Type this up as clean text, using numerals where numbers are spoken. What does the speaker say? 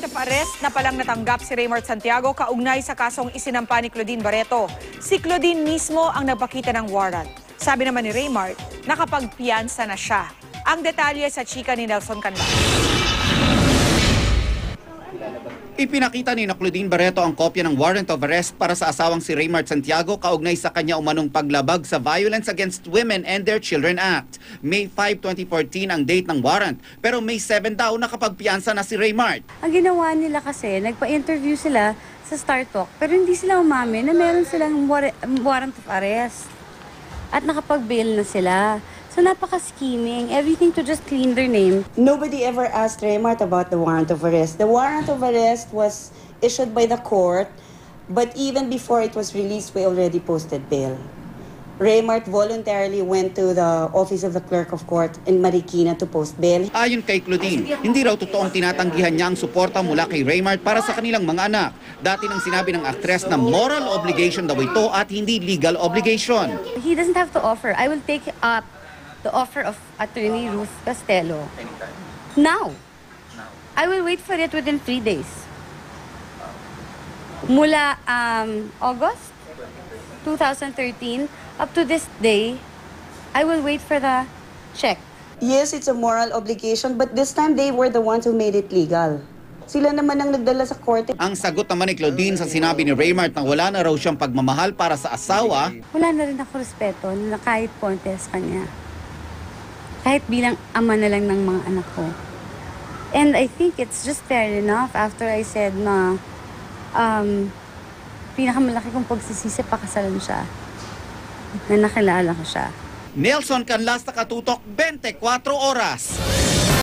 of arrest na palang natanggap si Raymart Santiago kaugnay sa kasong isinampa ni Claudine Barreto. Si Claudine mismo ang nagpakita ng warrant. Sabi naman ni Raymart, nakapagpiyansa na siya. Ang detalye sa chika ni Nelson Canlas. Ipinakita ni Claudine Barreto ang kopya ng warrant of arrest para sa asawang si Raymart Santiago kaugnay sa kanya umanong paglabag sa Violence Against Women and Their Children Act. May 5, 2014 ang date ng warrant, pero May 7 daw nakapagpiyansa na si Raymart. Ang ginawa nila kasi, nagpa-interview sila sa Star Talk, pero hindi sila umamin na meron silang warrant of arrest. At nakapag-bail na sila. So napaka-scheming, everything to just clean their name. Nobody ever asked Raymart about the warrant of arrest. The warrant of arrest was issued by the court, but even before it was released, we already posted bail. Raymart voluntarily went to the office of the clerk of court in Marikina to post bail. Ayon kay Claudine, hindi raw totoong tinatanggihan niya ang suporta mula kay Raymart para sa kanilang mga anak. Dati nang sinabi ng aktres na moral obligation daw ito at hindi legal obligation. He doesn't have to offer. I will take up the offer of Attorney Ruth Castello. Now. I will wait for it within 3 days. Mula August 2013 up to this day, I will wait for the check. Yes, it's a moral obligation, but this time they were the ones who made it legal. Sila naman ang nagdala sa korte. Ang sagot naman ni Claudine sa sinabi ni Raymart na wala na raw siyang pagmamahal para sa asawa. Wala na rin ako respeto na kahit konti sa kanya. Kahit bilang ama na lang ng mga anak ko. And I think it's just fair enough after I said na pinakamalaki kong pagsisisi pakasalan siya. Na nakilala ko siya. Nelson Canlas, Nakatutok, 24 Oras.